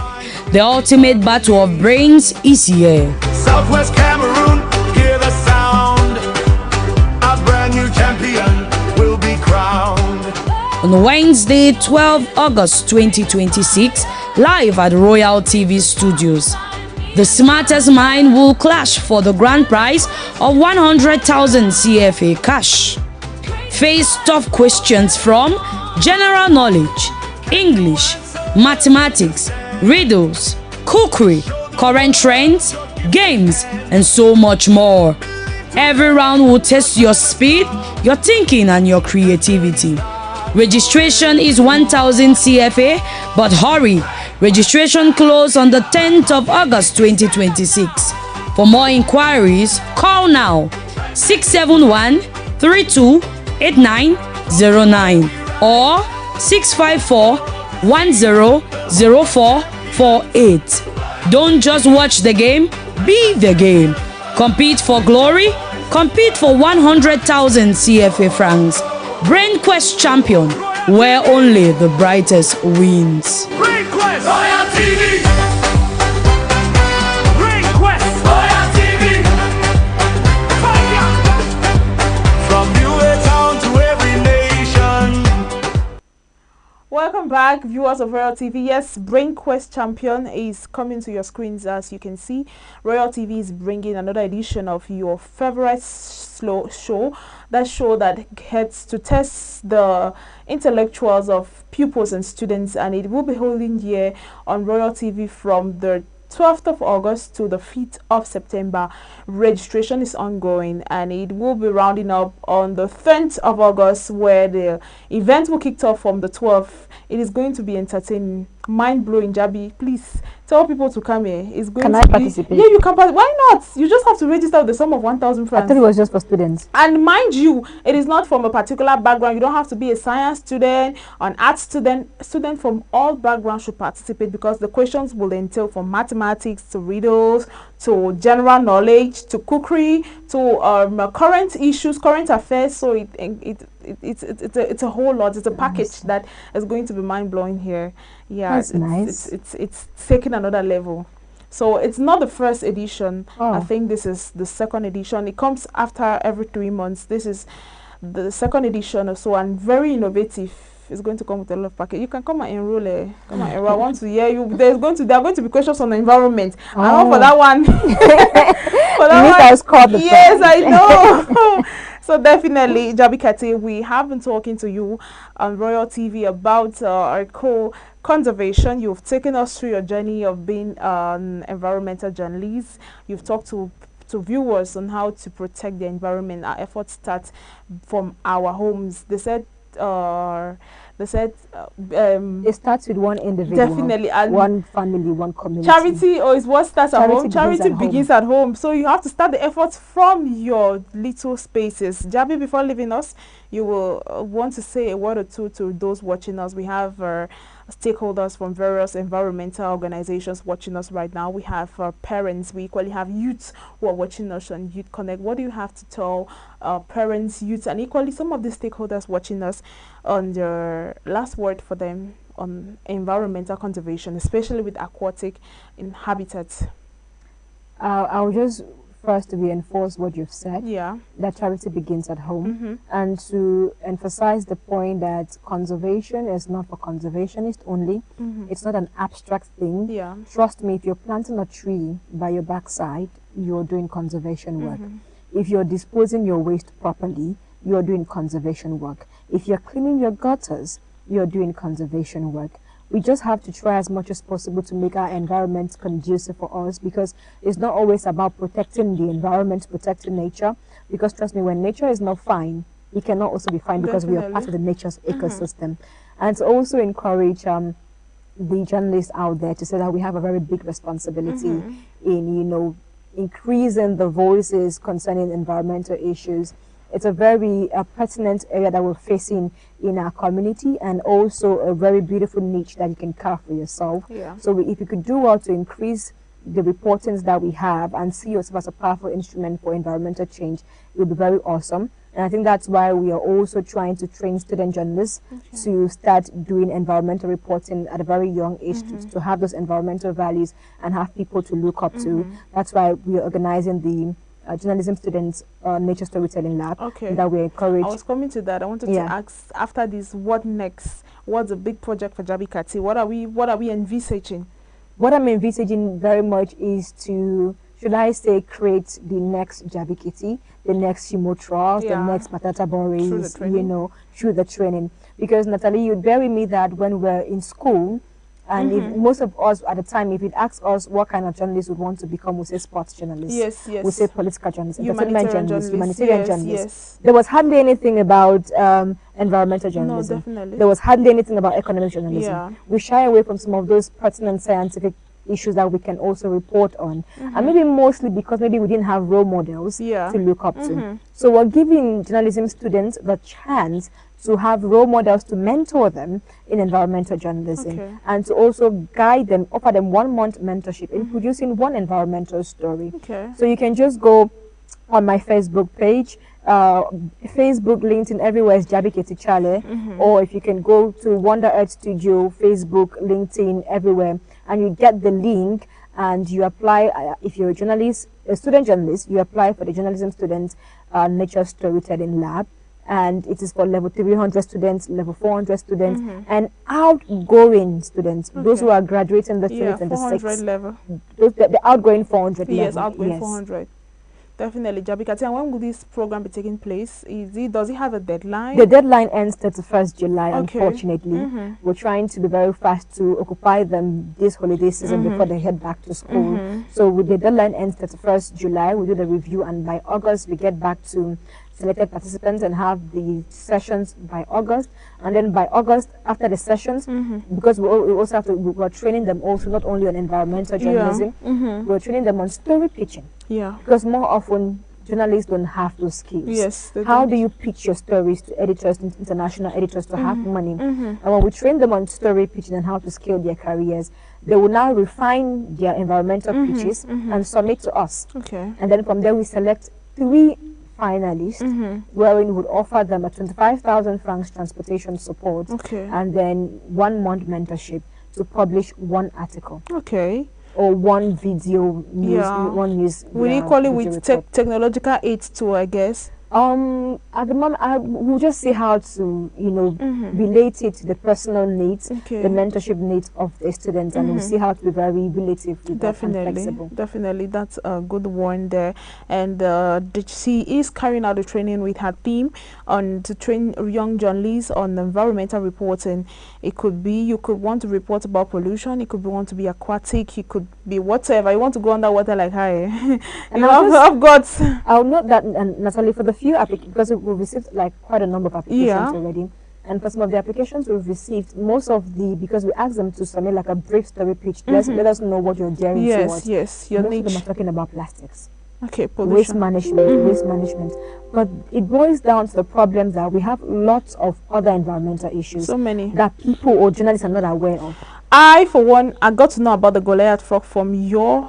The ultimate battle of brains is here. Southwest Cameroon, hear the sound. A brand new champion will be crowned. On Wednesday, 12 August 2026, live at Royal TV Studios. The smartest mind will clash for the grand prize of 100,000 CFA cash. Face tough questions from general knowledge, English, mathematics, riddles, cookery, current trends, games, and so much more. Every round will test your speed, your thinking, and your creativity. Registration is 1,000 CFA, but hurry! Registration closes on the 10th of August 2026. For more inquiries, call now 671-328909 or 654-100448. Don't just watch the game, be the game. Compete for glory, compete for 100,000 CFA francs. Brain Quest Champion, where only the brightest wins. Brain Quest Royal TV! Brain Quest Royal TV! Fire! From New Town to every nation. Welcome back, viewers of Royal TV. Yes, Brain Quest Champion is coming to your screens. As you can see, Royal TV is bringing another edition of your favorite show that heads to test the intellectuals of pupils and students, and it will be holding here on Royal TV from the 12th of August to the 5th of September. Registration is ongoing, and it will be rounding up on the 10th of August, where the event will kick off from the 12th. It is going to be entertaining, mind-blowing. Jabi, please tell people to come here. It's going Can to I participate? Yeah, you can participate. Why not? You just have to register with the sum of 1,000 I francs. thought it was just for students. And mind you, it is not from a particular background. You don't have to be a science student, an art student. Students from all backgrounds should participate, because the questions will entail from mathematics to riddles to general knowledge to cookery to current issues, current affairs. So it's a whole lot. It's a package that is going to be mind-blowing here. Yeah, That's nice. It's taking another level. So it's not the first edition. Oh. I think this is the second edition. It comes after every 3 months. This is the second edition or so, and very innovative. It's going to come with a lot of package. You can come and enroll. Come and enroll. I want to hear you. There are going to be questions on the environment. I know for that one. For that one. Yes, I know. So definitely, Jabi Kati, we have been talking to you on Royal TV about our conservation. You've taken us through your journey of being an environmental journalist. You've talked to to viewers on how to protect the environment. Our efforts start from our homes. They said It starts with one individual, definitely, and one family, one community. charity is what starts at home. Charity Charity begins at home. So you have to start the efforts from your little spaces. Jabi, before leaving us, you will want to say a word or two to those watching us. We have stakeholders from various environmental organizations watching us right now. We have parents. We equally have youths who are watching us on Youth Connect. What do you have to tell parents, youths, and equally some of the stakeholders watching us on your last word for them on environmental conservation, especially with aquatic habitats? I'll just first reinforce what you've said. Yeah. That charity begins at home, and to emphasize the point that conservation is not for conservationists only. It's not an abstract thing. Yeah. Trust me, if you're planting a tree by your backside, you're doing conservation work. If you're disposing your waste properly, you're doing conservation work. If you're cleaning your gutters, you're doing conservation work. We just have to try as much as possible to make our environment conducive for us, because it's not always about protecting the environment, protecting nature, because trust me, when nature is not fine, we cannot also be fine, because we are part of the nature's ecosystem. And to also encourage the journalists out there to say that we have a very big responsibility in, you know, increasing the voices concerning environmental issues. It's a very pertinent area that we're facing in our community, and also a very beautiful niche that you can carve for yourself. Yeah. So if you could do well to increase the reportings that we have and see yourself as a powerful instrument for environmental change, it would be very awesome. And I think that's why we are also trying to train student journalists to start doing environmental reporting at a very young age, to have those environmental values and have people to look up to. That's why we are organizing the journalism students nature storytelling lab that we encourage. I was coming to that. I wanted to ask, after this, what next? What's a big project for Jabi Kati? What are we envisaging? What I'm envisaging very much is to, should I say, create the next Jabi Kitty, the next Shimotra, the next Matata Boris, you know, through the training. Because Natalie, you'd bear with me that when we're in school, and if most of us at the time, if you'd ask us what kind of journalists would want to become, we say sports journalists. Yes, yes. We say political journalists, Humanitarian journalists, journalists. humanitarian journalists. There was hardly anything about environmental journalism. No, definitely. There was hardly anything about economic journalism. Yeah. We shy away from some of those pertinent scientific issues that we can also report on. And maybe mostly because maybe we didn't have role models to look up to. So we're giving journalism students the chance to have role models to mentor them in environmental journalism, and to also guide them, offer them 1 month mentorship in producing one environmental story. So you can just go on my Facebook page, Facebook, LinkedIn, everywhere is Jabi Keti Chale, or if you can go to Wonder Earth Studio, Facebook, LinkedIn, everywhere, and you get the link and you apply. If you're a journalist, a student journalist, you apply for the journalism students nature storytelling lab. And it is for level 300 students, level 400 students, and outgoing students, those who are graduating the 2026. 400 level. Those, the outgoing 400 yes, level. Outgoing 400. Definitely, Jabi Kati. And when will this program be taking place? Does it have a deadline? The deadline ends 31st July, unfortunately. We're trying to be very fast to occupy them this holiday season before they head back to school. So with the deadline ends 31st July, we do the review, and by August we get back to selected participants and have the sessions by August. And then by August, after the sessions, because we also have to, we're training them also not only on environmental journalism, we're training them on story pitching. Because more often journalists don't have those skills. Yes. How do you pitch your stories to editors, international editors, to have money? And when we train them on story pitching and how to scale their careers, they will now refine their environmental pitches and submit to us. And then from there we select 3 finalists, wherein we would offer them a 25,000 francs transportation support, and then 1 month mentorship to publish 1 article. Or 1 video news, 1 news. We equally with technological aids too, I guess. At the moment, we'll just see how to, relate it to the personal needs, Okay. the mentorship needs of the students, and we'll see how to be very relative with that and Definitely, flexible. definitely, that's a good one there. And she is carrying out the training with her team on to train young journalists on environmental reporting. It could be you could want to report about pollution. It could be want to be aquatic. It could be whatever you want to go underwater like her. And You I'll have got. I'll note that, and Natalie, for the few applications, because we've received like quite a number of applications Yeah. already, and for some of the applications we've received, most of the, because we asked them to submit like a brief story pitch, let us know what you're gearing Yes, towards. yes, your Most of them niche. are talking about plastics, Okay, waste pollution. management, waste management. But it boils down to the problem that we have lots of other environmental issues So many. that people or journalists are not aware of. I, for one, I got to know about the Goliath frog from your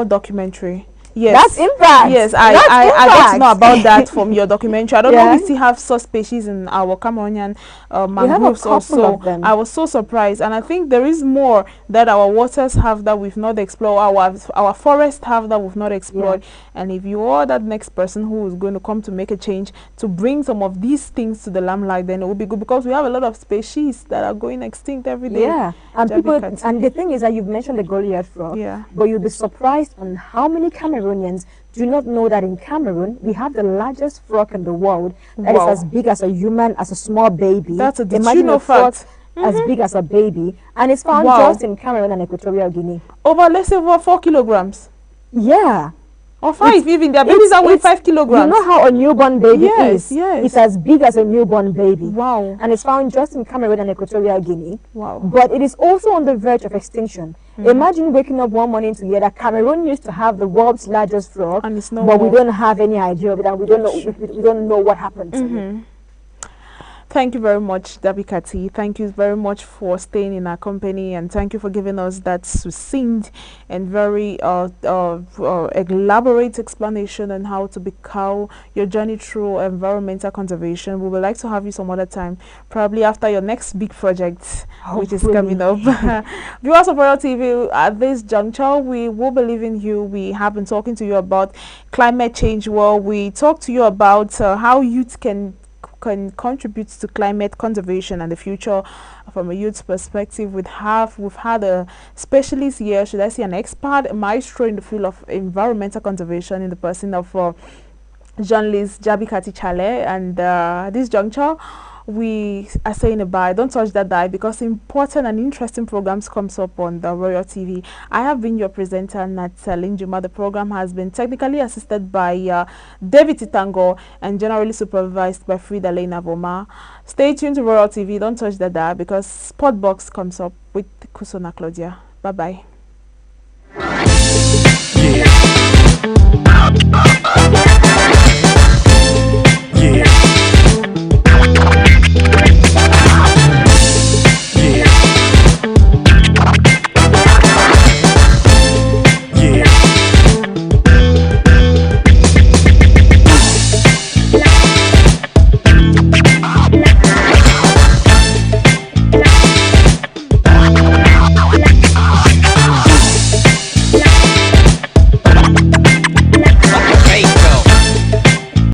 documentary. Yes. That's impact. Yes, That's I got to know impact. about that from your documentary. I don't know Yeah. we still have such species in our Cameroonian have a mangroves couple also. of them. I was so surprised, and I think there is more that our waters have that we've not explored, our forests have that we've not explored. And if you are that next person who is going to come to make a change to bring some of these things to the limelight, then it will be good, because we have a lot of species that are going extinct every day. Yeah, and Jabby people, cat. and the thing is that you've mentioned the Goliath frog, Yeah. but you'll be surprised on how many Cameroonians do not know that in Cameroon we have the largest frog in the world that is Wow. as big as a human, as a small baby. That's a did Imagine you know a frog fact. as big as a baby, and it's found Wow. just in Cameroon and Equatorial Guinea. Over, let's say, over 4 kilograms. Yeah. Or 5 even. Their babies are weighing 5 kilograms. You know how a newborn baby Yes, is? yes. It's as big as a newborn baby. Wow. And it's found just in Cameroon and Equatorial Guinea. Wow. But it is also on the verge of extinction. Imagine waking up one morning to hear that Cameroon used to have the world's largest frog, And it's no but we more. don't have any idea of it, and we don't know. We don't know what happened to it. Thank you very much, Dabi Kati. Thank you very much for staying in our company, and thank you for giving us that succinct and very elaborate explanation on how your journey through environmental conservation. We would like to have you some other time, probably after your next big project, which is coming up. Viewers of Royal TV, at this juncture, we will believe in you. We have been talking to you about climate change. Well, we talked to you about how youth can contribute to climate conservation and the future from a youth perspective. We've had a specialist here, should I say an expert, a maestro in the field of environmental conservation, in the person of journalist Jabi Kati Chale. And this juncture, we are saying bye. Don't touch that die, because important and interesting programs comes up on the Royal TV. I have been your presenter, Natalie Juma. The program has been technically assisted by David Titango and generally supervised by Frida Lena Voma. Stay tuned to Royal TV. Don't touch that die, because Sport Box comes up with Kusona Claudia. Bye bye.